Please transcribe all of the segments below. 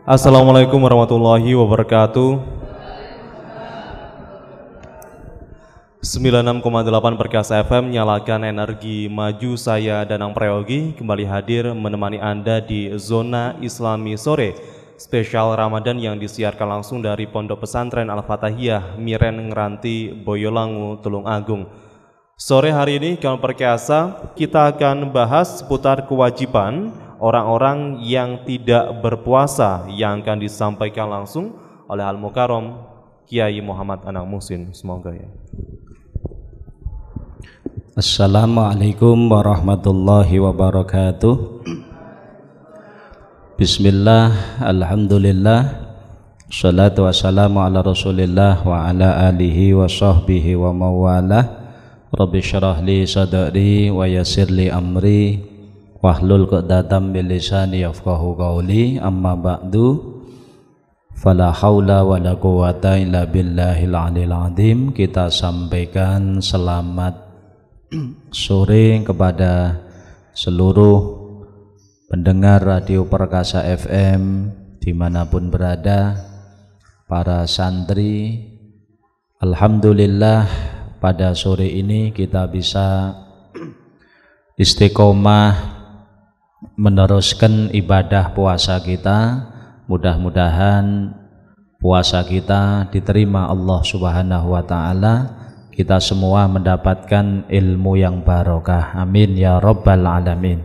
Assalamualaikum warahmatullahi wabarakatuh. 96,8 Perkasa FM, nyalakan energi maju. Saya Danang Prayogi kembali hadir menemani Anda di Zona Islami Sore spesial Ramadan yang disiarkan langsung dari Pondok Pesantren Al-Fatahiyah Miren Ngranti Boyolangu Tulung Agung. Sore hari ini kalau Perkasa kita akan bahas seputar kewajiban orang-orang yang tidak berpuasa yang akan disampaikan langsung oleh Al-Mukarram Kiai Muhammad Anang Muhsin. Semoga ya. Assalamualaikum warahmatullahi wabarakatuh. Bismillah, alhamdulillah, salatu wassalamu ala rasulillah wa ala alihi wa sahbihi wa mawalah. Rabbi syarah li sadri wa yassir li amri wahlul 'uqdatam min lisani yafqahu qawli. Amma ba'du, fala haula wala quwwata illa billahil aliyil azim. Kita sampaikan selamat sore kepada seluruh pendengar Radio Perkasa FM dimanapun berada, para santri. Alhamdulillah pada sore ini kita bisa istiqomah meneruskan ibadah puasa kita. Mudah-mudahan puasa kita diterima Allah Subhanahu wa Ta'ala. Kita semua mendapatkan ilmu yang barokah. Amin ya rabbal alamin.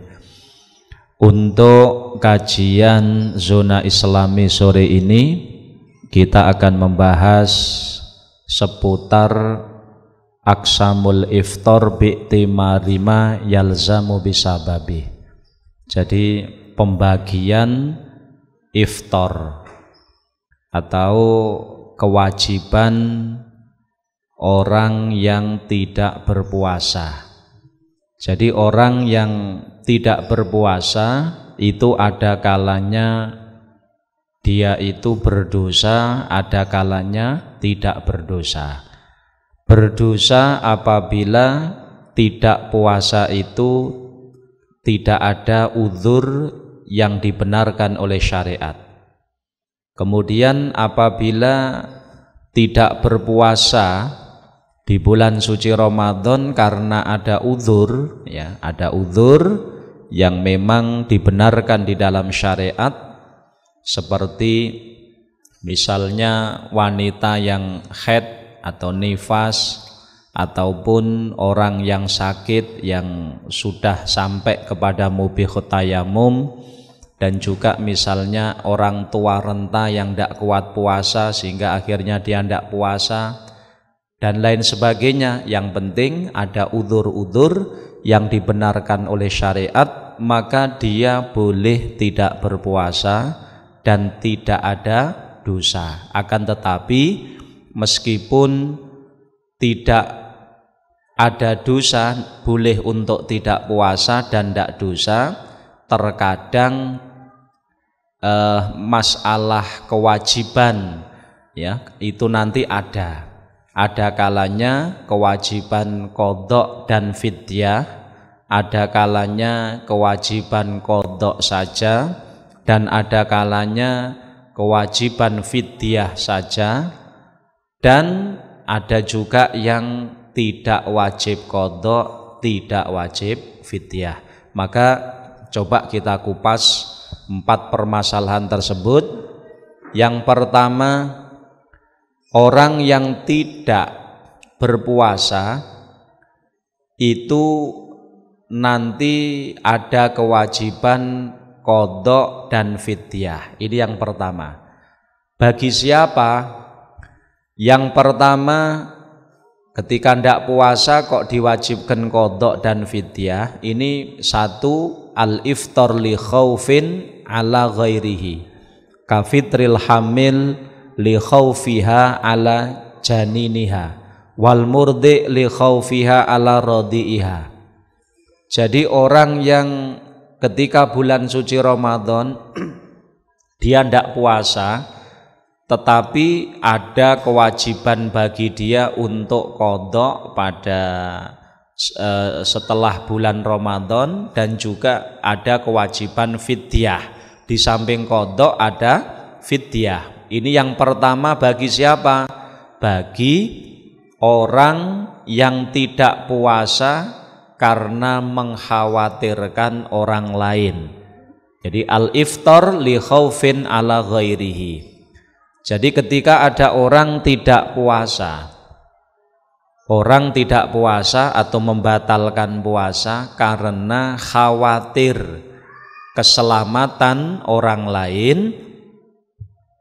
Untuk kajian Zona Islami sore ini kita akan membahas seputar Aksamul iftar bi'timarima yalzamu bisababi. Jadi pembagian iftar atau kewajiban orang yang tidak berpuasa. Jadi orang yang tidak berpuasa itu ada kalanya dia itu berdosa, ada kalanya tidak berdosa. Berdosa apabila tidak puasa itu tidak ada uzur yang dibenarkan oleh syariat. Kemudian apabila tidak berpuasa di bulan suci Ramadan karena ada uzur, ya, ada uzur yang memang dibenarkan di dalam syariat, seperti misalnya wanita yang haid atau nifas, ataupun orang yang sakit yang sudah sampai kepada mubiqut tayamum, dan juga misalnya orang tua renta yang tidak kuat puasa sehingga akhirnya dia tidak puasa, dan lain sebagainya. Yang penting ada udzur-udzur yang dibenarkan oleh syariat, maka dia boleh tidak berpuasa dan tidak ada dosa. Akan tetapi meskipun tidak ada dosa, boleh untuk tidak puasa dan tidak dosa, terkadang masalah kewajiban, ya, itu nanti ada kalanya kewajiban qadha dan fidyah, ada kalanya kewajiban qadha saja, dan ada kalanya kewajiban fidyah saja, dan ada juga yang tidak wajib qadha, tidak wajib fidyah. Maka coba kita kupas 4 permasalahan tersebut. Yang pertama, orang yang tidak berpuasa itu nanti ada kewajiban qadha dan fidyah. Ini yang pertama. Bagi siapa? Yang pertama, ketika tidak puasa kok diwajibkan qadha dan fidyah. Ini satu, al-iftar li khaufin ala ghairihi, ka fitril hamil li khaufiha ala janiniha, wal murdi li khaufiha ala radi'iha. Jadi orang yang ketika bulan suci Ramadan dia tidak puasa, tetapi ada kewajiban bagi dia untuk qadha pada setelah bulan Ramadan, dan juga ada kewajiban fidyah Di samping qadha ada fidyah. Ini yang pertama bagi siapa? Bagi orang yang tidak puasa karena mengkhawatirkan orang lain. Jadi al-iftar li khaufin ala ghairihi. Jadi ketika ada orang tidak puasa atau membatalkan puasa karena khawatir keselamatan orang lain,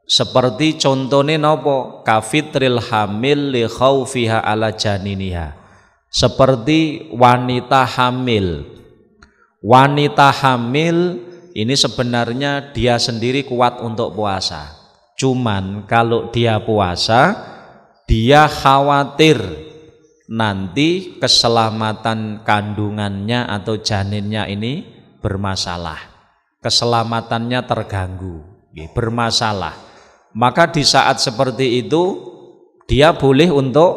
seperti contohnya nopo? Kafitril hamil li khaufiha ala janiniha. Seperti wanita hamil. Wanita hamil ini sebenarnya dia sendiri kuat untuk puasa. Cuman kalau dia puasa, dia khawatir nanti keselamatan kandungannya atau janinnya ini bermasalah. Keselamatannya terganggu, bermasalah. Maka di saat seperti itu dia boleh untuk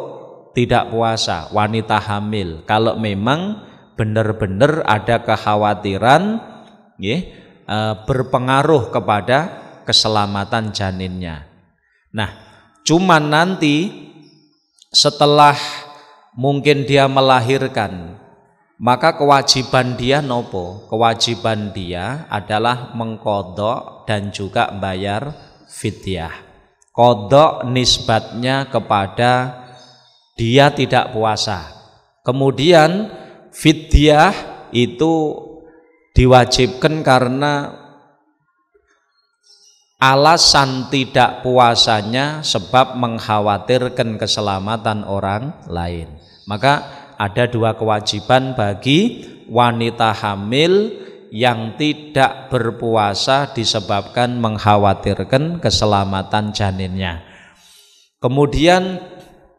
tidak puasa, wanita hamil. Kalau memang benar-benar ada kekhawatiran berpengaruh kepada keselamatan janinnya. Nah, cuman nanti setelah mungkin dia melahirkan, maka kewajiban dia nopo? Kewajiban dia adalah mengqadha dan juga bayar fidyah. Qadha nisbatnya kepada dia tidak puasa. Kemudian fidyah itu diwajibkan karena alasan tidak puasanya sebab mengkhawatirkan keselamatan orang lain. Maka ada dua kewajiban bagi wanita hamil yang tidak berpuasa disebabkan mengkhawatirkan keselamatan janinnya. Kemudian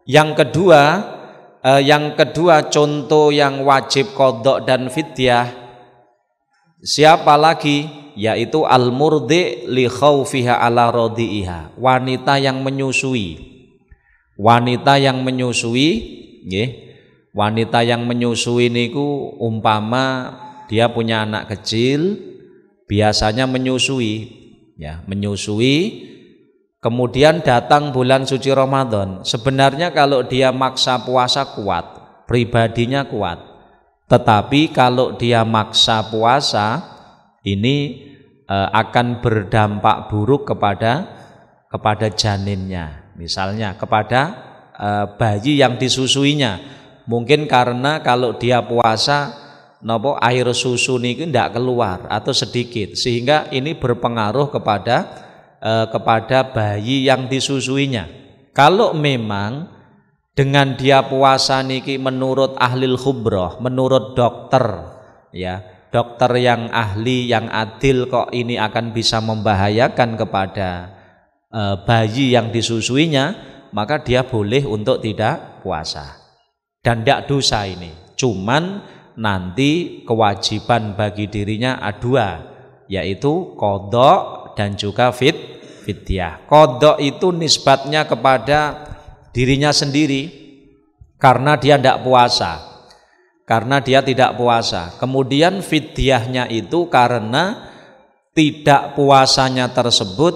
yang kedua contoh yang wajib qadha dan fidyah siapa lagi? Yaitu al-murdi li khaufiha ala radi'iha. Wanita yang menyusui. Wanita yang menyusui, nggih. Wanita yang menyusui niku umpama dia punya anak kecil, biasanya menyusui, ya, menyusui. Kemudian datang bulan suci Ramadan. Sebenarnya kalau dia maksa puasa kuat, pribadinya kuat. Tetapi kalau dia maksa puasa ini akan berdampak buruk kepada janinnya, misalnya kepada bayi yang disusuinya. Mungkin karena kalau dia puasa nopo air susu niki ndak keluar atau sedikit, sehingga ini berpengaruh kepada bayi yang disusuinya. Kalau memang dengan dia puasa niki menurut ahlil khubroh, menurut dokter, ya, dokter yang ahli, yang adil, kok ini akan bisa membahayakan kepada bayi yang disusuinya, maka dia boleh untuk tidak puasa dan tidak dosa ini. Cuman nanti kewajiban bagi dirinya ada dua, yaitu qadha dan juga fidyah. Qadha itu nisbatnya kepada dirinya sendiri karena dia tidak puasa. Karena dia tidak puasa. Kemudian fidyahnya itu karena tidak puasanya tersebut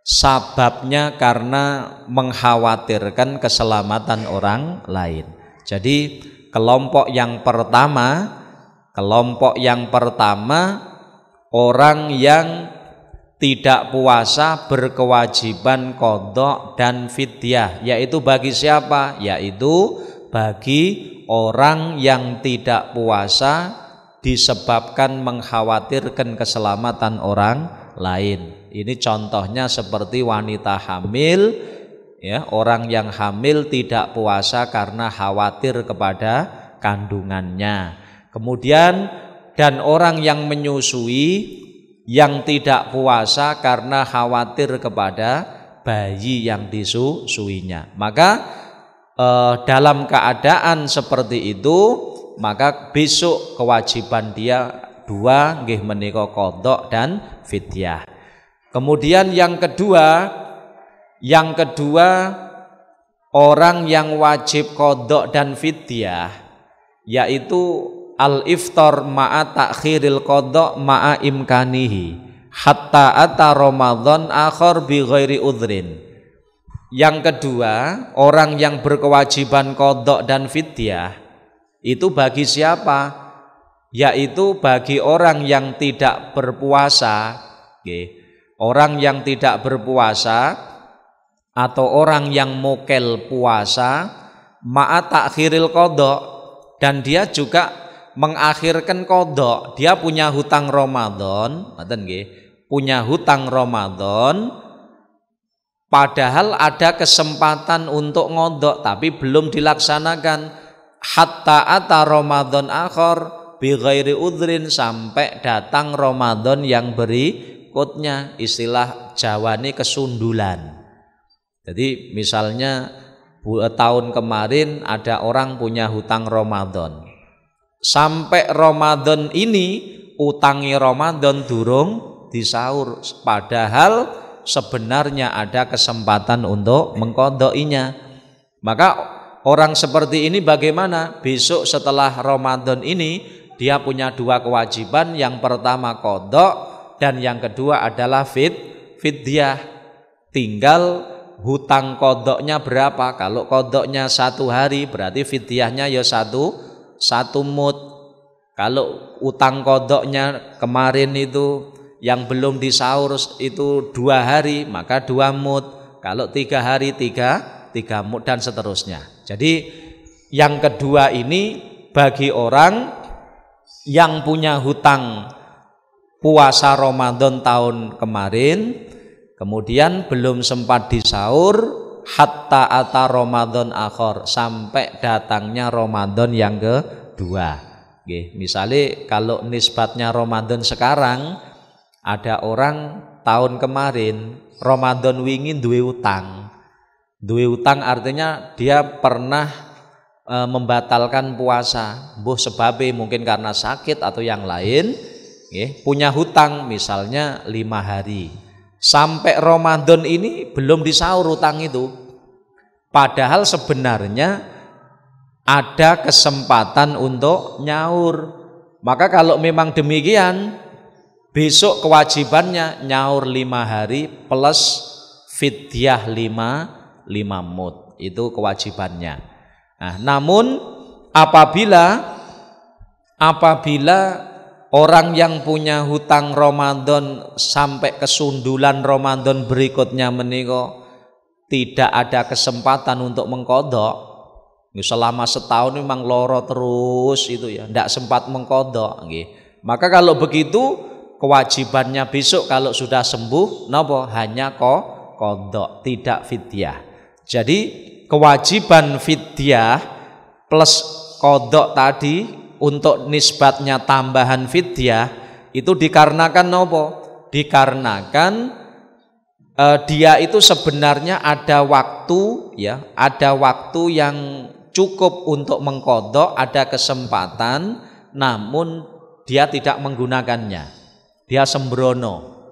sababnya karena mengkhawatirkan keselamatan orang lain. Jadi kelompok yang pertama orang yang tidak puasa berkewajiban qadha dan fidyah, yaitu bagi siapa? Yaitu bagi orang yang tidak puasa disebabkan mengkhawatirkan keselamatan orang lain. Ini contohnya seperti wanita hamil, ya, orang yang hamil tidak puasa karena khawatir kepada kandungannya. Kemudian dan orang yang menyusui yang tidak puasa karena khawatir kepada bayi yang disusuinya. Maka dalam keadaan seperti itu, maka besok kewajiban dia dua, nggih menika qadha dan fidyah. Kemudian yang kedua orang yang wajib qadha dan fidyah yaitu al-iftar ma'a ta'khiril qadha ma'a imkanihi. hatta ata Ramadan akhar bi ghairi udhrin. Yang kedua, orang yang berkewajiban qadha dan fidyah itu bagi siapa? Yaitu bagi orang yang tidak berpuasa, orang yang tidak berpuasa atau orang yang mokel puasa ma'a takhiril qadha, dan dia juga mengakhirkan qadha. Dia punya hutang Ramadan, ngoten nggih, punya hutang Ramadan, padahal ada kesempatan untuk ngodok tapi belum dilaksanakan. Hatta ata Ramadan akhar bi ghairi udhrin, sampai datang Ramadan yang berikutnya. Istilah Jawa ini kesundulan. Jadi misalnya tahun kemarin ada orang punya hutang Ramadan, sampai Ramadan ini utangi Ramadan durung disaur, padahal sebenarnya ada kesempatan untuk mengqadainya. Maka orang seperti ini bagaimana? Besok setelah Ramadan ini dia punya dua kewajiban, yang pertama qadha dan yang kedua adalah fidyah. Tinggal hutang qadhanya berapa. Kalau qadhanya 1 hari berarti fidyahnya ya satu mud. Kalau utang qadhanya kemarin itu yang belum disaur itu 2 hari, maka 2 mud. Kalau 3 hari 3 mud dan seterusnya. Jadi yang kedua ini bagi orang yang punya hutang puasa Ramadan tahun kemarin, kemudian belum sempat disaur, hatta ata Ramadan akhir, sampai datangnya Ramadan yang kedua. Misalnya kalau nisbatnya Ramadan sekarang, ada orang tahun kemarin Ramadan wingi duwe utang. Duwe utang artinya dia pernah membatalkan puasa, mbuh sebabnya mungkin karena sakit atau yang lain, punya hutang misalnya 5 hari. Sampai Ramadan ini belum disaur utang itu, padahal sebenarnya ada kesempatan untuk nyaur. Maka kalau memang demikian, besok kewajibannya nyaur 5 hari plus fidyah 5 mud, itu kewajibannya. Nah, namun apabila orang yang punya hutang Ramadan sampai kesundulan Ramadan berikutnya menika tidak ada kesempatan untuk mengqadha, selama setahun memang loro terus itu ya, tidak sempat mengqadha nggih. Maka kalau begitu kewajibannya besok kalau sudah sembuh napa? Hanya qadha, tidak fidyah. Jadi kewajiban fidyah plus qadha tadi untuk nisbatnya tambahan fidyah itu dikarenakan apa? Dikarenakan dia itu sebenarnya ada waktu ya, ada waktu yang cukup untuk mengqadha, ada kesempatan, namun dia tidak menggunakannya. Dia sembrono.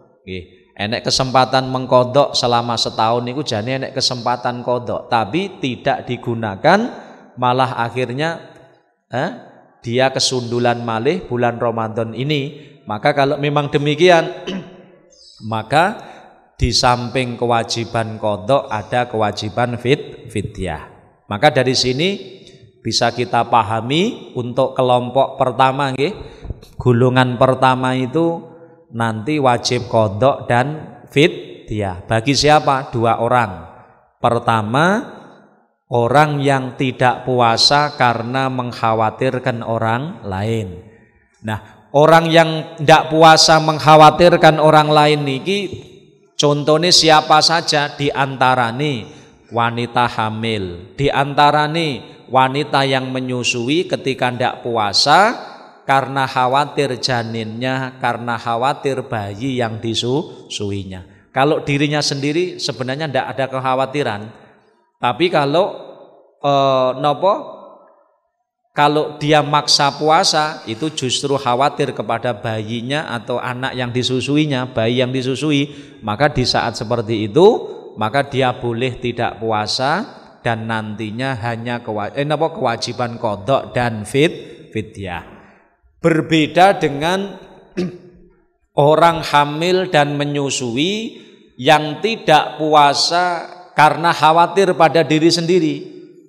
Enek kesempatan mengqadha selama setahun itu jane enek kesempatan qadha, tapi tidak digunakan, malah akhirnya dia kesundulan malih bulan Ramadan ini. Maka kalau memang demikian, maka di samping kewajiban qadha ada kewajiban fidyah. Maka dari sini bisa kita pahami untuk kelompok pertama nggih, golongan pertama itu nanti wajib qadha dan fidyah. Bagi siapa? 2 orang. Pertama, orang yang tidak puasa karena mengkhawatirkan orang lain. Nah, orang yang tidak puasa mengkhawatirkan orang lain niki contohnya siapa saja? Di antarane wanita hamil, di antarane wanita yang menyusui ketika tidak puasa karena khawatir janinnya, karena khawatir bayi yang disusuinya. Kalau dirinya sendiri sebenarnya tidak ada kekhawatiran, tapi kalau kalau dia maksa puasa itu justru khawatir kepada bayinya atau anak yang disusuinya, bayi yang disusui. Maka di saat seperti itu, maka dia boleh tidak puasa dan nantinya hanya kewajiban qadha dan fidyah. Berbeda dengan orang hamil dan menyusui yang tidak puasa karena khawatir pada diri sendiri.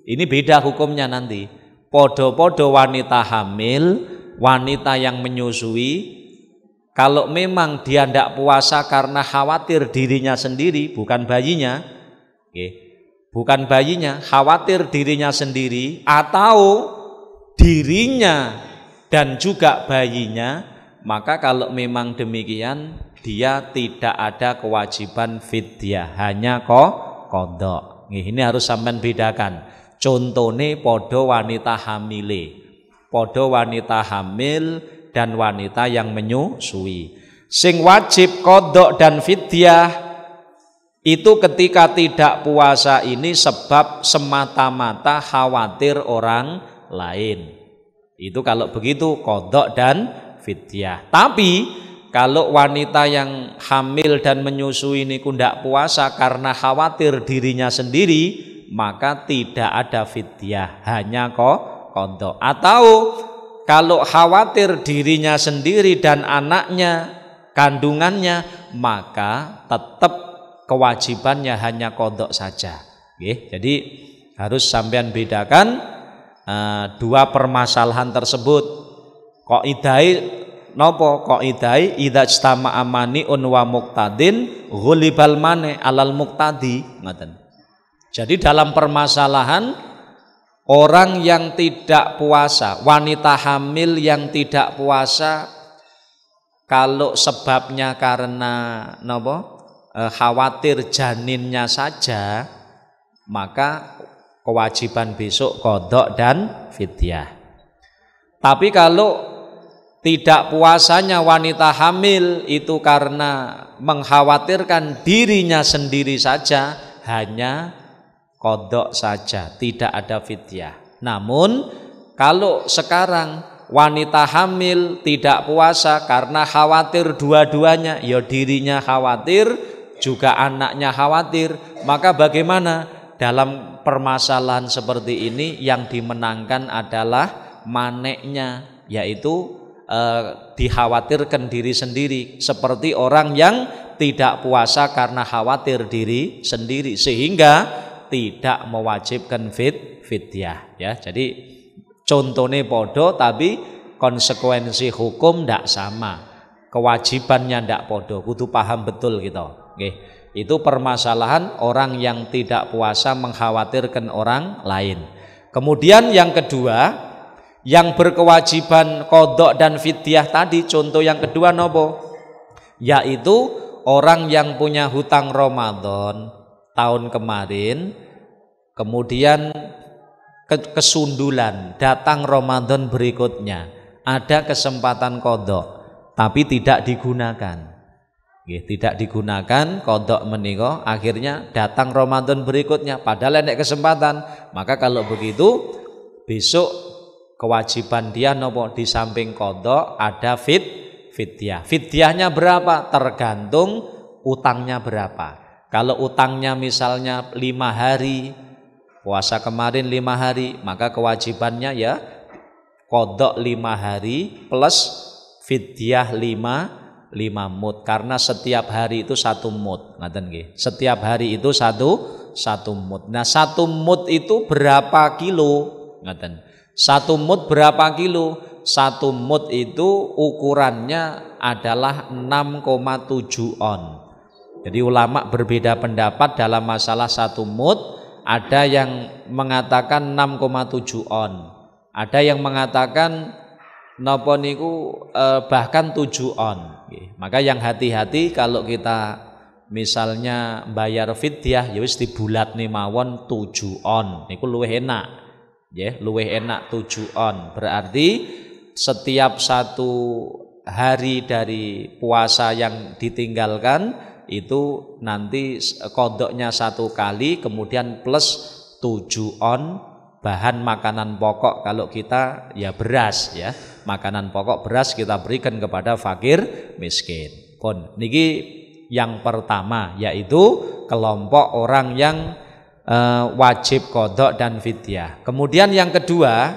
Ini beda hukumnya nanti. Podo-podo wanita hamil, wanita yang menyusui, kalau memang dia tidak puasa karena khawatir dirinya sendiri, bukan bayinya, bukan bayinya, khawatir dirinya sendiri atau dirinya dan juga bayinya, maka kalau memang demikian dia tidak ada kewajiban fidyah, hanya qadha. Ini harus sampean bedakan. Contone podo wanita hamile, podo wanita hamil dan wanita yang menyusui. Sing wajib qadha dan fidyah itu ketika tidak puasa ini sebab semata-mata khawatir orang lain. Itu kalau begitu qadha dan fidyah. Tapi kalau wanita yang hamil dan menyusui ini tidak puasa karena khawatir dirinya sendiri, maka tidak ada fidyah, hanya qadha. Atau kalau khawatir dirinya sendiri dan anaknya, kandungannya, maka tetap kewajibannya hanya qadha saja. Jadi harus sampean bedakan dua permasalahan tersebut. Qaidai napa? Qaidai idza ijtama'a mani'un wa muqtadin ghulibal mani alal muqtadi, ngoten. Jadi dalam permasalahan orang yang tidak puasa, wanita hamil yang tidak puasa, kalau sebabnya karena napa? Khawatir janinnya saja, maka kewajiban besok qadha dan fidyah. Tapi kalau tidak puasanya wanita hamil itu karena mengkhawatirkan dirinya sendiri saja, hanya qadha saja, tidak ada fidyah. Namun kalau sekarang wanita hamil tidak puasa karena khawatir dua-duanya, ya dirinya khawatir, juga anaknya khawatir, maka bagaimana? Dalam permasalahan seperti ini yang dimenangkan adalah maneknya, yaitu dikhawatirkan diri sendiri, seperti orang yang tidak puasa karena khawatir diri sendiri, sehingga tidak mewajibkan fidyah, ya. Jadi contohnya podo tapi konsekuensi hukum tidak sama, kewajibannya tidak podo, kudu paham betul gitu. Itu permasalahan orang yang tidak puasa mengkhawatirkan orang lain. Kemudian yang kedua, yang berkewajiban qadha dan fidyah tadi, contoh yang kedua nopo? Yaitu orang yang punya hutang Ramadan tahun kemarin, kemudian kesundulan, datang Ramadan berikutnya, ada kesempatan qadha tapi tidak digunakan. Tidak digunakan qadha menika, akhirnya datang Ramadan berikutnya padahal ada kesempatan. Maka kalau begitu besok kewajiban dia nopo? Di samping qadha ada fidyah. Fidyahnya berapa? Tergantung utangnya berapa. Kalau utangnya misalnya 5 hari, puasa kemarin 5 hari, maka kewajibannya ya qadha 5 hari plus fidyah 5 mud, karena setiap hari itu 1 mud, ngaten nggih. Setiap hari itu satu mud. Nah, 1 mud itu berapa kilo? Ngaten. 1 mud berapa kilo? 1 mud itu ukurannya adalah 6,7 on. Jadi ulama berbeda pendapat dalam masalah 1 mud. Ada yang mengatakan 6,7 on. Ada yang mengatakan napa niku bahkan 7 on. Maka yang hati-hati kalau kita misalnya bayar fidyah ya wis dibulatne mawon 7 on. Niku luwih enak. Ya, luwih enak 7 on. Berarti setiap 1 hari dari puasa yang ditinggalkan itu nanti qadhanya 1 kali, kemudian plus 7 on bahan makanan pokok. Kalau kita ya beras, ya makanan pokok beras kita berikan kepada fakir miskin. Pun niki yang pertama, yaitu kelompok orang yang wajib qadha dan fidyah. Kemudian yang kedua,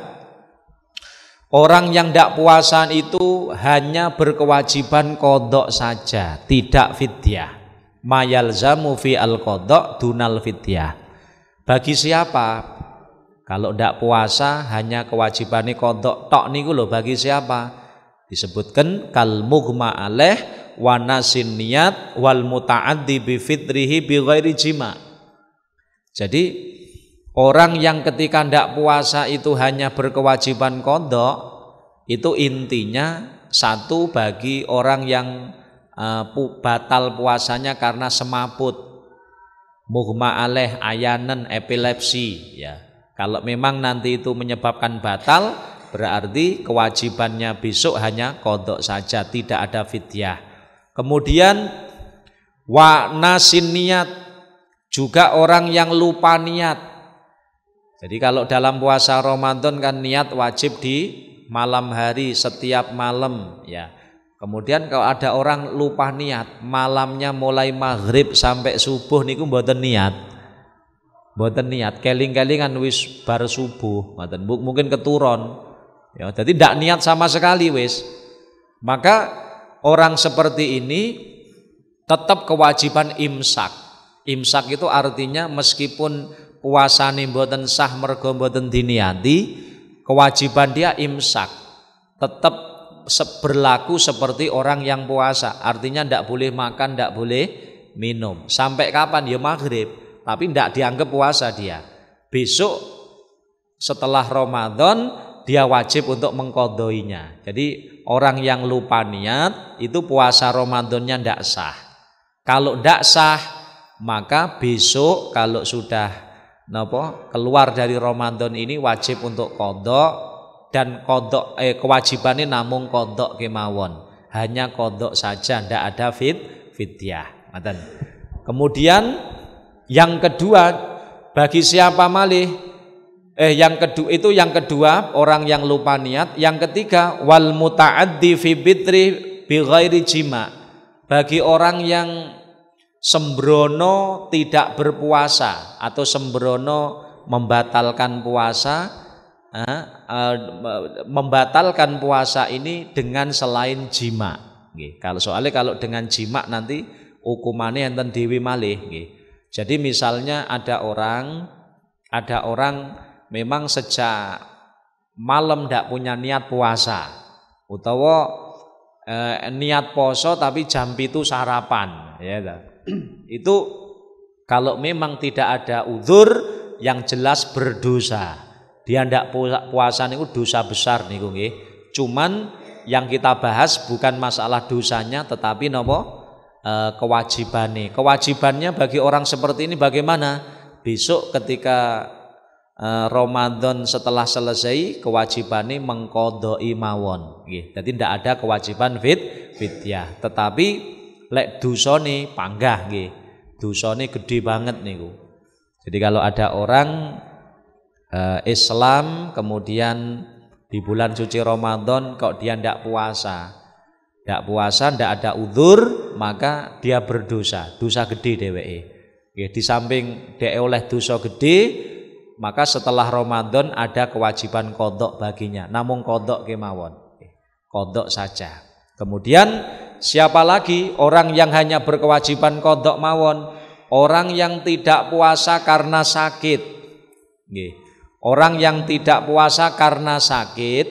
Orang yang tidak puasa itu hanya berkewajiban kodok saja, tidak fidyah. Mayalzamu fi al-kodok dunal fidyah. Bagi siapa? Kalau tidak puasa hanya kewajibannya kodok tok niku lho, bagi siapa? Disebutkan kal mughma alaih wa nasin niyat wal muta'addi bi fitrihi bi ghairi jima. Jadi orang yang ketika tidak puasa itu hanya berkewajiban kodok, itu intinya satu bagi orang yang batal puasanya karena semaput, mughma alaih, ayanan, epilepsi ya. Kalau memang nanti itu menyebabkan batal, berarti kewajibannya besok hanya kodok saja, tidak ada fidyah. Kemudian wa nasin niat, juga orang yang lupa niat. Jadi kalau dalam puasa Ramadan kan niat wajib di malam hari setiap malam ya. Kemudian kalau ada orang lupa niat, malamnya mulai maghrib sampai subuh niku mboten niat. Mboten niat, keling-kelingan wis bar subuh, mungkin keturun. Ya, jadi tidak niat sama sekali wis. Maka orang seperti ini tetap kewajiban imsak. Imsak itu artinya meskipun puasane mboten sah mergo mboten diniati, kewajiban dia imsak. Tetap berlaku seperti orang yang puasa. Artinya tidak boleh makan, tidak boleh minum. Sampai kapan? Ya maghrib. Tapi tidak dianggap puasa dia. Besok setelah Ramadan dia wajib untuk mengqadainya. Jadi orang yang lupa niat itu puasa Ramadannya tidak sah. Kalau tidak sah, maka besok kalau sudah keluar dari Ramadan ini wajib untuk qadha, dan qadha kewajibannya namung qadha kemawon. Hanya qadha saja, tidak ada fidyah. Kemudian yang kedua, bagi siapa malih? Yang kedua orang yang lupa niat. Yang ketiga wal muta'addi fi bitri bi ghairi jima. Bagi orang yang sembrono tidak berpuasa atau sembrono membatalkan puasa, membatalkan puasa ini dengan selain jima. Kalau dengan jima nanti hukumannya enten dewi malih. Jadi misalnya ada orang memang sejak malam tidak punya niat puasa, utawa niat poso tapi jam itu sarapan, ya. Itu kalau memang tidak ada uzur yang jelas berdosa. Dia tidak puasa niku dosa besar niku nggih. Cuman yang kita bahas bukan masalah dosanya, tetapi kewajibannya. Kewajibannya bagi orang seperti ini bagaimana? Besok ketika Ramadan setelah selesai, kewajibannya mengqadai mawon. Jadi tidak ada kewajiban fidyah. Tetapi lek dosane panggah nggih. Dosane gede banget niku. Jadi kalau ada orang Islam kemudian di bulan suci Ramadan kok dia tidak puasa, tidak ada uzur, maka dia berdosa, dosa gede dheweke. Di samping dia oleh dosa gede, maka setelah Ramadan ada kewajiban qadha baginya, namun qadha kemawon, qadha saja. Kemudian siapa lagi orang yang hanya berkewajiban qadha mawon? Orang yang tidak puasa karena sakit. Orang yang tidak puasa karena sakit,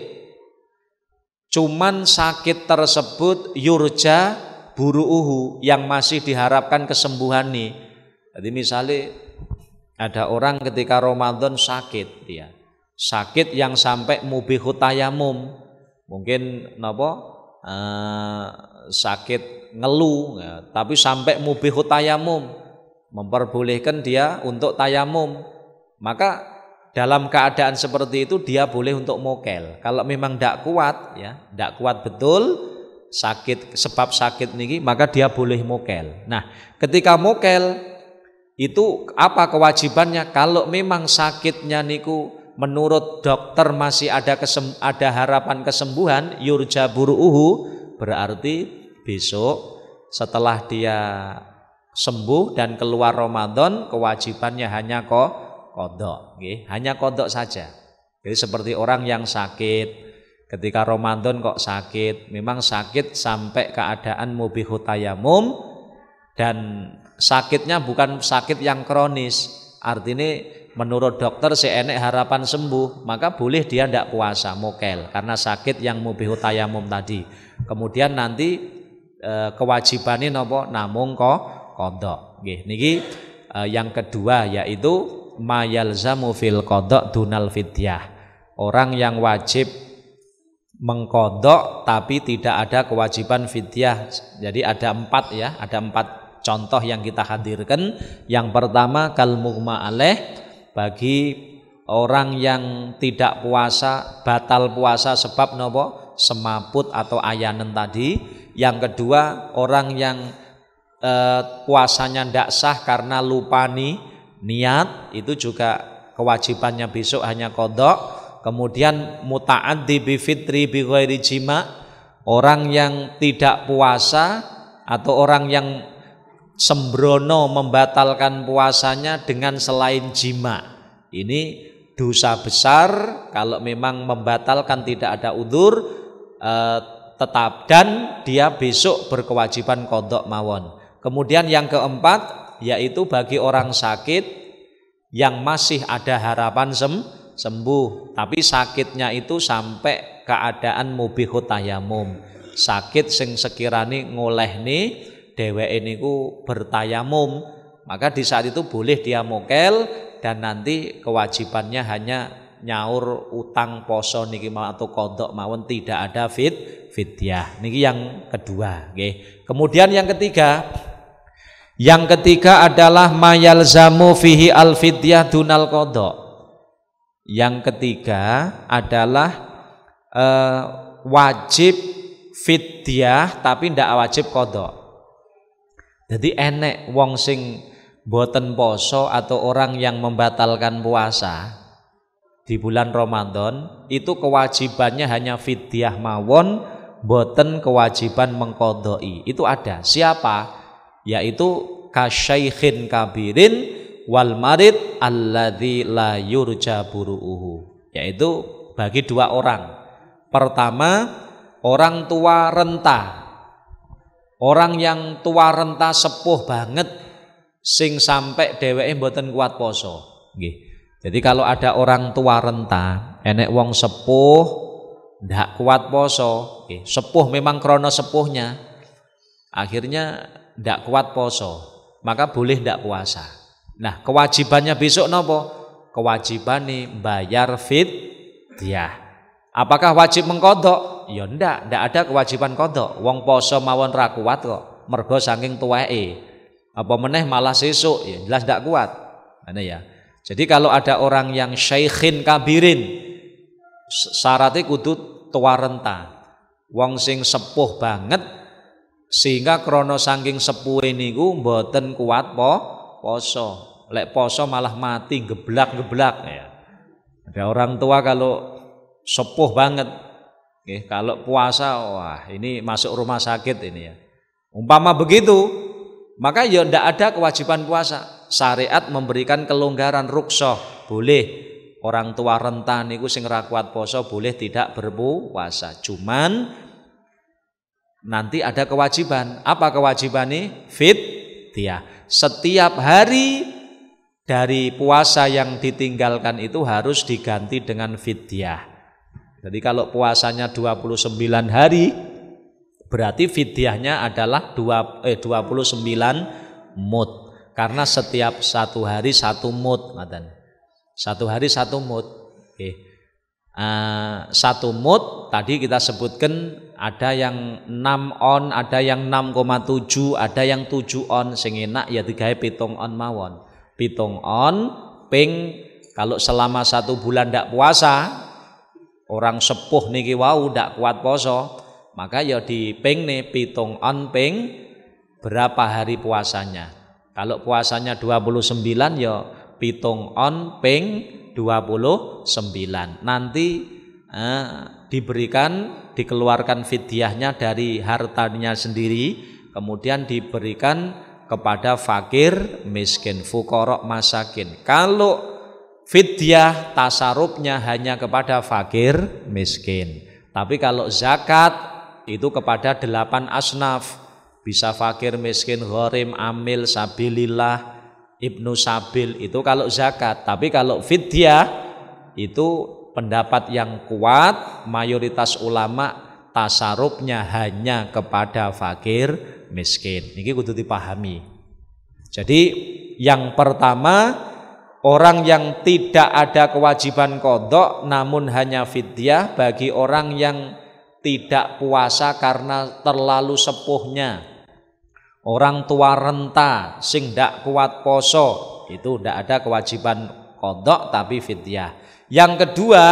cuman sakit tersebut yurja buru'uhu, yang masih diharapkan kesembuhan nih. Jadi misalnya ada orang ketika Ramadan sakit, dia sakit yang sampai mubihut tayamum, mungkin sakit ngeluh ya, tapi sampai mubihut tayamum, memperbolehkan dia untuk tayamum. Maka dalam keadaan seperti itu dia boleh untuk mokel. Kalau memang tidak kuat, ya, tidak kuat betul sakit, sebab sakit niki, maka dia boleh mokel. Nah, ketika mokel itu apa kewajibannya? Kalau memang sakitnya niku menurut dokter masih ada harapan kesembuhan, yurja buru'uhu, berarti besok setelah dia sembuh dan keluar Ramadan, kewajibannya hanya qadha, hanya qadha saja. Jadi seperti orang yang sakit, Ketika Ramadan kok sakit, memang sakit sampai keadaan mubihut tayamum, dan sakitnya bukan sakit yang kronis. Artinya menurut dokter enek harapan sembuh, maka boleh dia ndak puasa mokel karena sakit yang mubihut tayamum tadi. Kemudian nanti kewajibannya nopo namung qadha. Nggih, niki yang kedua yaitu mayalzamu fil qadha dunal fidyah. Orang yang wajib mengkodok tapi tidak ada kewajiban fidyah. Jadi ada 4 ya, ada 4 contoh yang kita hadirkan. Yang pertama kal mughma alaih, bagi orang yang tidak puasa, batal puasa sebab nopo semaput atau ayanen tadi. Yang kedua orang yang puasanya ndak sah karena lupa niat, itu juga kewajibannya besok hanya kodok. Kemudian muta'addi bi fitri bi ghairi jima, orang yang tidak puasa atau orang yang sembrono membatalkan puasanya dengan selain jima. Ini dosa besar kalau memang membatalkan tidak ada udzur tetap, dan dia besok berkewajiban qadha mawon. Kemudian yang keempat yaitu bagi orang sakit yang masih ada harapan sembuh, tapi sakitnya itu sampai keadaan mubihut tayamum. Sakit sing sekirane ngolehne dheweke niku bertayamum, maka di saat itu boleh dia mokel, dan nanti kewajibannya hanya nyaur utang poso niki atau qadha mawon, tidak ada fidyah. Niki yang kedua, nggih. Kemudian yang ketiga adalah mayalzamu fihi al fidyah dunal qadha. Yang ketiga adalah wajib fidyah tapi ndak wajib qadha. Jadi enek wong sing boten poso atau orang yang membatalkan puasa di bulan Ramadan, itu kewajibannya hanya fidyah mawon, boten kewajiban mengqadai. Itu ada. Siapa? Yaitu kasyaikhin kabirin wal marid alladzi la yurja buruuhu, yaitu bagi 2 orang. Pertama, orang tua renta. Orang yang tua renta sepuh banget sing sampai dheweke mboten kuat poso. Nggih. Jadi kalau ada orang tua renta, enek wong sepuh ndak kuat poso, nggih. Sepuh memang krana sepuhnya, akhirnya ndak kuat poso, maka boleh ndak puasa. Nah, kewajibannya besok nopo? Kewajibannya bayar fidyah. Apakah wajib mengkodok? Ya ndak ada kewajiban kodok. Wong poso mawon ra kuat kok, mergo saking tuweke. Apa meneh malah sesuk, ya jelas ndak kuat. Mana ya? Jadi kalau ada orang yang syaikhin kabirin, syaratnya kudu tua renta. Wong sing sepuh banget sehingga krono saking sepuhe niku mboten kuat poso. Lek poso malah mati geblak-geblak ya. Ada orang tua kalau sepuh banget, kalau puasa wah ini masuk rumah sakit ini ya. Umpama begitu, maka ya ndak ada kewajiban puasa. Syariat memberikan kelonggaran, rukhsah, boleh orang tua renta niku sing ra kuat poso boleh tidak berpuasa. Cuman nanti ada kewajiban. Apa kewajibannya? Fidyah. Setiap hari dari puasa yang ditinggalkan itu harus diganti dengan fidyah. Jadi kalau puasanya 29 hari, berarti fidyahnya adalah 29 mud. Karena setiap 1 hari 1 mud, ngaten. 1 hari 1 mud. Oke. 1 mud tadi kita sebutkan ada yang 6 on, ada yang 6,7, ada yang 7 on. Sing enak ya digawe 7 on mawon. 7 on ping kalau selama 1 bulan ndak puasa, orang sepuh niki wau ndak kuat poso, maka ya dipingne 7 on ping berapa hari puasanya. Kalau puasanya 29 ya 7 on ping 29. Nanti dikeluarkan fidyahnya dari hartanya sendiri, kemudian diberikan kepada fakir miskin, fuqara masakin. Kalau fidyah tasarrufnya hanya kepada fakir miskin, Tapi kalau zakat itu kepada 8 asnaf, bisa fakir, miskin, gharim, amil, sabilillah, ibnu sabil, itu kalau zakat. Tapi kalau fidyah itu pendapat yang kuat, mayoritas ulama tasarufnya hanya kepada fakir, miskin. Ini kudu dipahami. Jadi yang pertama, orang yang tidak ada kewajiban qadha namun hanya fidyah bagi orang yang tidak puasa karena terlalu sepuhnya. Orang tua renta sing ndak kuat poso, itu ndak ada kewajiban qadha tapi fidyah. Yang kedua,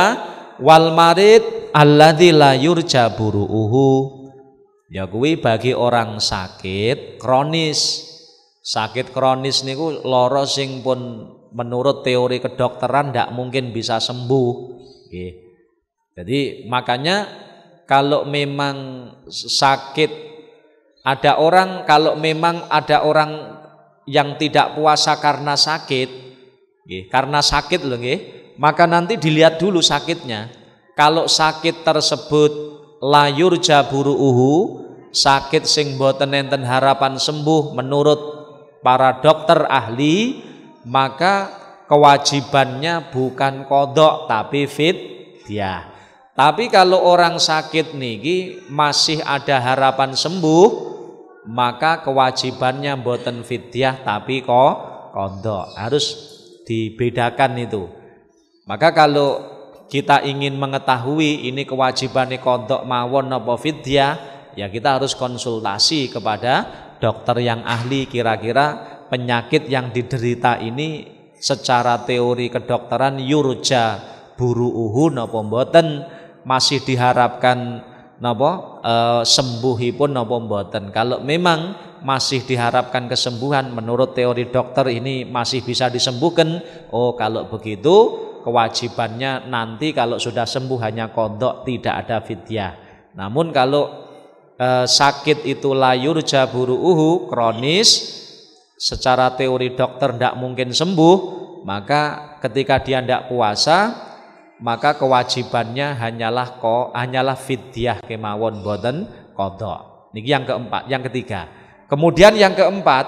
wal marid alladzi la yurja buruuhu. Ya kuwi bagi orang sakit kronis. Sakit kronis niku lara sing pun menurut teori kedokteran tidak mungkin bisa sembuh. Jadi makanya kalau memang sakit, kalau memang ada orang yang tidak puasa karena sakit, loh, maka nanti dilihat dulu sakitnya. Kalau sakit tersebut layur jaburuuhu, sakit sing boten enten harapan sembuh menurut para dokter ahli, maka kewajibannya bukan qadha tapi fidyah. Tapi kalau orang sakit niki masih ada harapan sembuh, maka kewajibannya boten fidyah tapi qadha. Harus dibedakan itu. Maka kalau kita ingin mengetahui ini kewajibannya qadha mawon napa fidyah, ya kita harus konsultasi kepada dokter yang ahli, kira-kira penyakit yang diderita ini secara teori kedokteran yurja buruuhu napa mboten, masih diharapkan napa sembuhipun napa mboten. Kalau memang masih diharapkan kesembuhan menurut teori dokter ini masih bisa disembuhkan, oh kalau begitu kewajibannya nanti kalau sudah sembuh hanya qadha, tidak ada fidyah. Namun kalau sakit itu layur jaburuuhu, kronis, secara teori dokter tidak mungkin sembuh, maka ketika dia tidak puasa, maka kewajibannya hanyalah fidyah kemawon boten qadha. Niki yang keempat, yang ketiga. Kemudian yang keempat,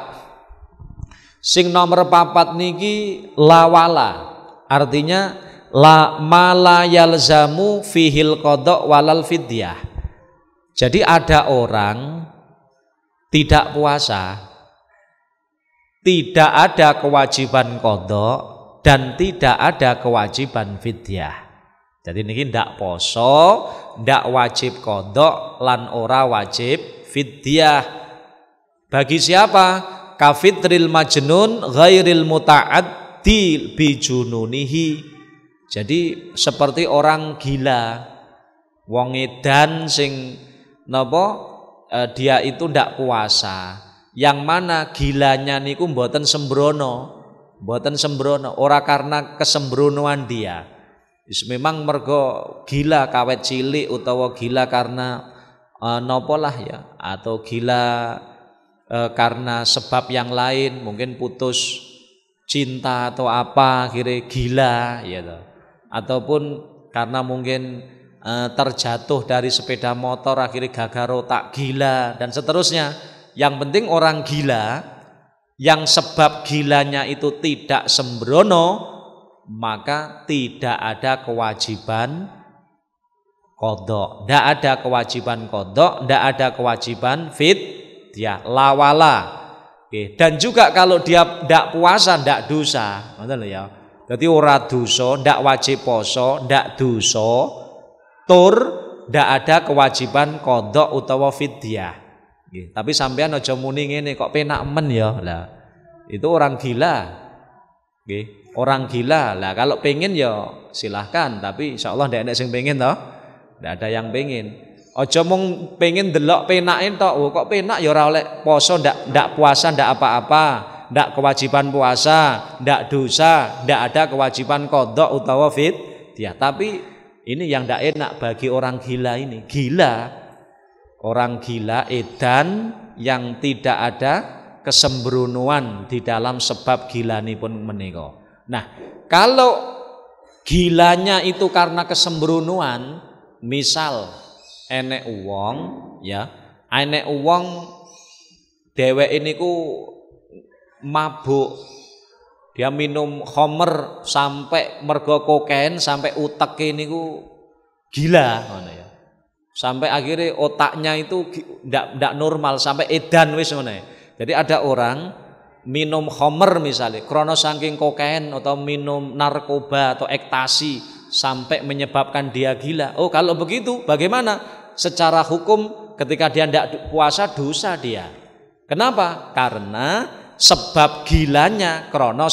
sing nomor 4 niki lawala, artinya la mala yalzamu fihil qadha walal fidyah. Jadi ada orang tidak puasa, tidak ada kewajiban qadha dan tidak ada kewajiban fidyah. Jadi niki ndak poso, ndak wajib qadha lan ora wajib fidyah. Bagi siapa? Kafitril majnun ghairil muta'addi bijununihi. Jadi seperti orang gila, wong edan sing dia itu ndak puasa, yang mana gilanya niku mboten sembrono, ora karena kesembronoan dia. Memang mergo gila kawet cilik utawa gila karena atau gila karena sebab yang lain, mungkin putus cinta atau apa akhirnya gila ya toh. Ataupun karena mungkin terjatuh dari sepeda motor akhirnya gagal otak gila dan seterusnya. Yang penting orang gila yang sebab gilanya itu tidak sembrono, maka tidak ada kewajiban qadha, tidak ada kewajiban qadha, tidak ada kewajiban fidyah, lawala. Dan juga kalau dia tidak puasa tidak dosa, ngoten lho ya. Jadi ora dosa, tidak wajib poso, tidak dosa. Tur ndak ada kewajiban qadha utawa fidyah. Tapi sampean aja muni ngene kok penak men ya. Lah itu orang gila. Orang gila. Lah kalau pengen ya silahkan, tapi insyaallah ndak enek sing pengen toh. Ndak ada yang pengen. Aja mung pengen delok penake tok. Oh, kok penak ya ora oleh poso, ndak puasa, ndak apa-apa. Ndak kewajiban puasa, ndak dosa, ndak ada kewajiban qadha utawa fidyah. Tapi ini yang tidak enak bagi orang gila ini. Gila, orang gila edan yang tidak ada kesembronoan di dalam sebab gilanipun menika. Nah, kalau gilanya itu karena kesembronoan, misal enek wong ya, enek wong dheweke niku mabuk. Dia minum khamr sampai mergo kokain sampai uteke niku gila ngono ya. Sampai akhirnya otaknya itu ndak normal sampai edan wis ngono ya. Jadi ada orang minum khamr misalnya krana saking kokain atau minum narkoba atau ekstasi sampai menyebabkan dia gila. Oh, kalau begitu bagaimana? Secara hukum ketika dia tidak puasa dosa dia. Kenapa? Karena sebab gilanya krana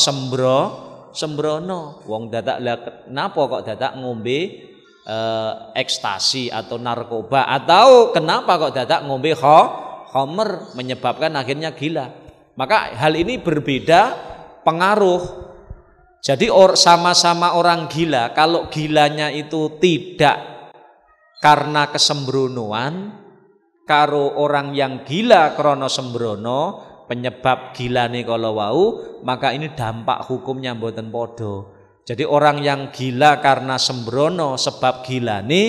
sembrono. Wong dadak kenapa kok dadak ngombe ekstasi atau narkoba, atau kenapa kok dadak ngombe khamr menyebabkan akhirnya gila. Maka hal ini berbeda pengaruh. Jadi sama-sama orang gila, kalau gilanya itu tidak karena kesembronoan, karo orang yang gila krana sembrono penyebab gilane kalau wau, maka ini dampak hukumnya mboten padha. Jadi orang yang gila karena sembrono sebab gilane,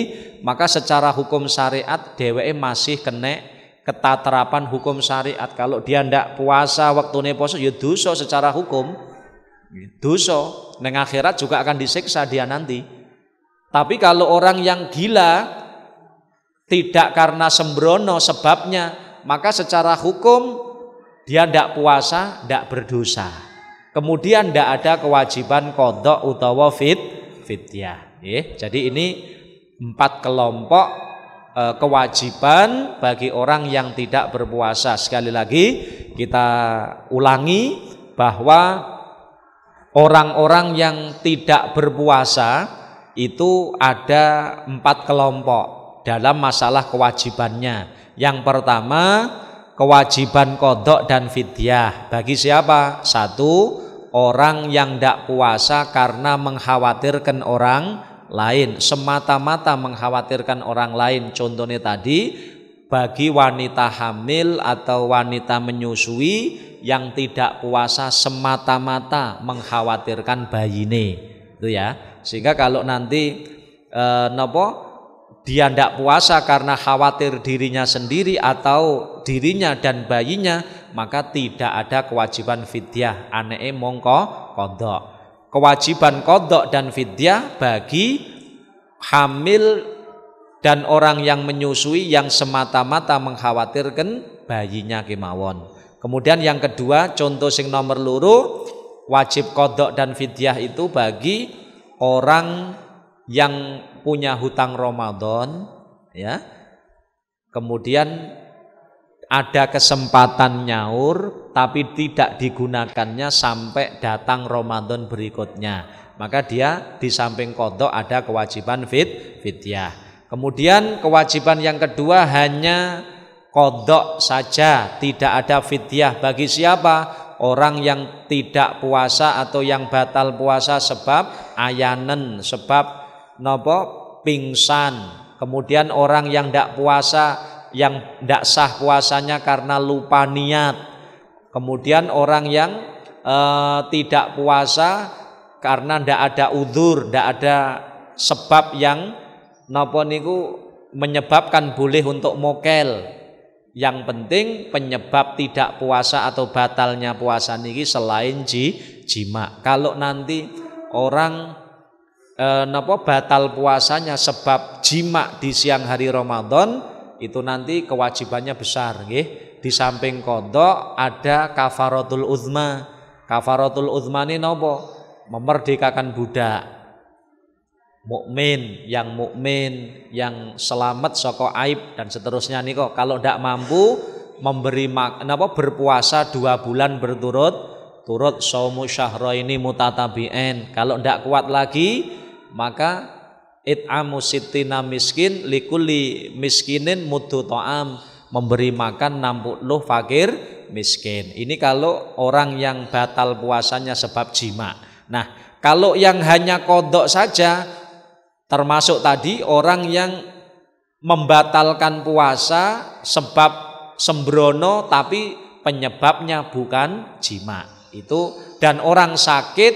maka secara hukum syariat dheweke masih kena ketaterapan hukum syariat. Kalau dia ndak puasa waktune poso ya dosa secara hukum. Dosa, neng akhirat juga akan disiksa dia nanti. Tapi kalau orang yang gila tidak karena sembrono sebabnya, maka secara hukum dia ndak puasa, ndak berdosa. Kemudian ndak ada kewajiban qadha utawa fidyah. Jadi ini 4 kelompok kewajiban bagi orang yang tidak berpuasa. Sekali lagi kita ulangi bahwa orang-orang yang tidak berpuasa itu ada 4 kelompok dalam masalah kewajibannya. Yang pertama, kewajiban qadha dan fidyah. Bagi siapa? 1, orang yang tidak puasa karena mengkhawatirkan orang lain, semata-mata mengkhawatirkan orang lain. Contohnya tadi, bagi wanita hamil atau wanita menyusui yang tidak puasa semata-mata mengkhawatirkan bayine, itu ya. Sehingga kalau nanti dia tidak puasa karena khawatir dirinya sendiri atau dirinya dan bayinya, maka tidak ada kewajiban fidyah, aneke mongko qadha. Kewajiban qadha dan fidyah bagi hamil dan orang yang menyusui yang semata-mata mengkhawatirkan bayinya kemawon. Kemudian yang kedua, contoh sing nomor loro, wajib qadha dan fidyah itu bagi orang yang punya hutang Ramadan ya. Kemudian ada kesempatan nyaur tapi tidak digunakannya sampai datang Ramadan berikutnya. Maka dia di samping qadha ada kewajiban fidyah. Kemudian kewajiban yang kedua hanya qadha saja, tidak ada fidyah. Bagi siapa? Orang yang tidak puasa atau yang batal puasa sebab ayanen, sebab pingsan. Kemudian orang yang tidak puasa, yang tidak sah puasanya karena lupa niat. Kemudian orang yang tidak puasa karena tidak ada udzur, tidak ada sebab yang menyebabkan boleh untuk mokel. Yang penting penyebab tidak puasa atau batalnya puasa niki selain jima. Kalau nanti orang batal puasanya sebab jima di siang hari Ramadan, itu nanti kewajibannya besar nggih. Di samping qadha ada kafaratul uzma. Kafaratul uzma ini napa? Memerdekakan budak mukmin yang selamat saka aib dan seterusnya niko. Kalau tidak mampu memberi berpuasa 2 bulan berturut-turut, shaumu syahraini mutatabi'ain. Kalau tidak kuat lagi, maka it'amu sittina miskin likulli miskinin muddu ta'am, memberi makan 60 fakir miskin. Ini kalau orang yang batal puasanya sebab jima. Nah, kalau yang hanya qadha saja, termasuk tadi orang yang membatalkan puasa sebab sembrono tapi penyebabnya bukan jima. Itu, dan orang sakit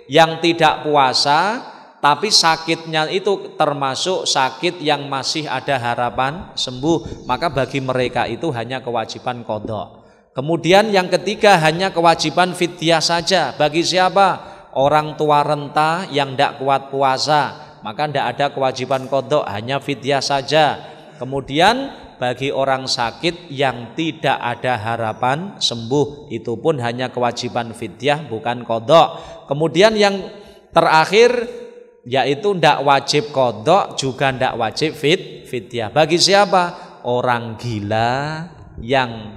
yang tidak puasa tapi sakitnya itu termasuk sakit yang masih ada harapan sembuh, maka bagi mereka itu hanya kewajiban qadha. Kemudian yang ketiga hanya kewajiban fidyah saja. Bagi siapa? Orang tua renta yang tidak kuat puasa, maka tidak ada kewajiban qadha, hanya fidyah saja. Kemudian bagi orang sakit yang tidak ada harapan sembuh, itu pun hanya kewajiban fidyah bukan qadha. Kemudian yang terakhir yaitu tidak wajib qadha juga tidak wajib fidyah. Bagi siapa? Orang gila yang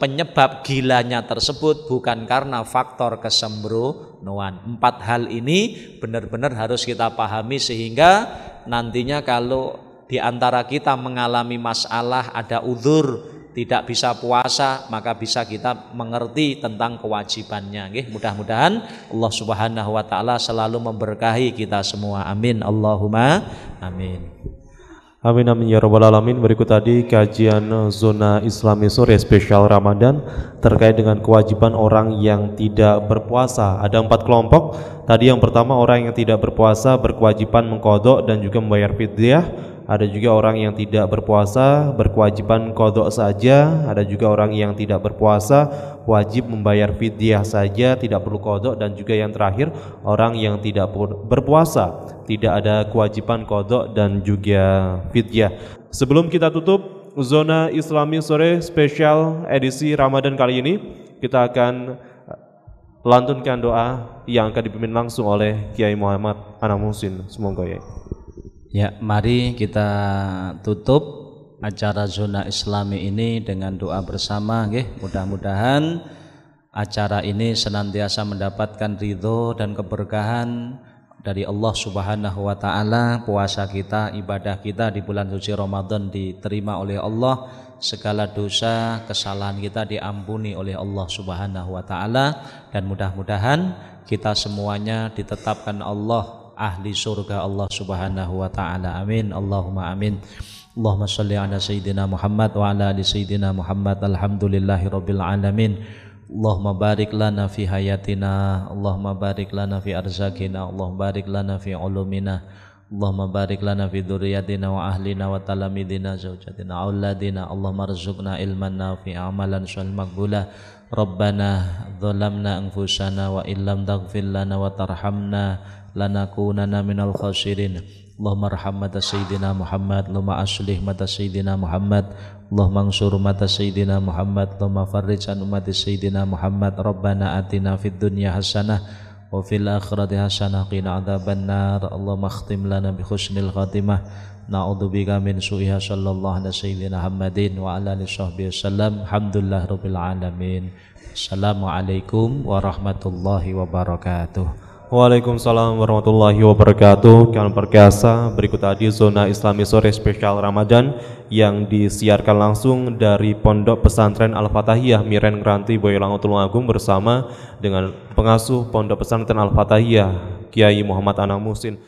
penyebab gilanya tersebut bukan karena faktor kesembronoan. 4 hal ini benar-benar harus kita pahami sehingga nantinya kalau di antara kita mengalami masalah, ada uzur, tidak bisa puasa, maka bisa kita mengerti tentang kewajibannya. Mudah-mudahan Allah Subhanahu wa taala selalu memberkahi kita semua. Amin. Allahumma amin. Amin amin ya rabbal alamin. Berikut tadi kajian Zona Islami Sore spesial Ramadan terkait dengan kewajiban orang yang tidak berpuasa. Ada 4 kelompok. Tadi yang pertama, orang yang tidak berpuasa berkewajiban mengqadha dan juga membayar fidyah. Ada juga orang yang tidak berpuasa berkewajiban qadha saja. Ada juga orang yang tidak berpuasa wajib membayar fidyah saja, tidak perlu qadha. Dan juga yang terakhir, orang yang tidak berpuasa tidak ada kewajiban qadha dan juga fidyah. Sebelum kita tutup Zona Islami Sore spesial edisi Ramadan kali ini, kita akan lantunkan doa yang akan dipimpin langsung oleh Kiai Muhammad Anam Muhsin. Semoga ya. Ya, mari kita tutup acara Zona Islami ini dengan doa bersama. Mudah-mudahan acara ini senantiasa mendapatkan ridho dan keberkahan dari Allah Subhanahu wa taala. Puasa kita, ibadah kita di bulan suci Ramadan diterima oleh Allah, segala dosa kesalahan kita diampuni oleh Allah Subhanahu wa taala, dan mudah-mudahan kita semuanya ditetapkan Allah ahli surga Allah Subhanahu wa taala. Amin. Allahumma amin. Allahumma shalli ala sayyidina Muhammad wa ala ali sayyidina Muhammad. Alhamdulillahirabbil alamin. Allahumma barik lana fi hayatina, Allahumma barik lana fi arzakina, Allahumma barik lana fi ulumina, Allahumma barik lana fi dzurriyyatina wa ahlina wa talamidina zaujatina auladina. Allahumma rzuqna ilman nafi'a amalan shalih maqbula. Rabbana dzalamna anfusana wa illam taghfir lana wa tarhamna lanakunanna minal khasirin. Allahumma arham mata sayyidina Muhammad, Allahumma aslih mata sayyidina Muhammad, Allahumma ansur mata sayyidina Muhammad, Allahumma farrij an ummati sayyidina Muhammad. Rabbana atina fid dunya hasanah wa fil akhirati hasanah qina adzabannar. Allahumma khtim lana bi husnil khatimah. Na'udzubika min su'iha. Sallallahu ala sayyidina Muhammadin wa ala alihi washabbihi wasallam. Alhamdulillah rabbil alamin. Assalamualaikum warahmatullahi wabarakatuh. Waalaikumsalam warahmatullahi wabarakatuh. Kalian perkasa, berikut tadi Zona Islami Sore spesial Ramadan yang disiarkan langsung dari Pondok Pesantren Al-Fatahiyah Miren Ngranti Boyolali Tulungagung bersama dengan pengasuh Pondok Pesantren Al-Fatahiyah Kiai Muhammad Anam Muhsin.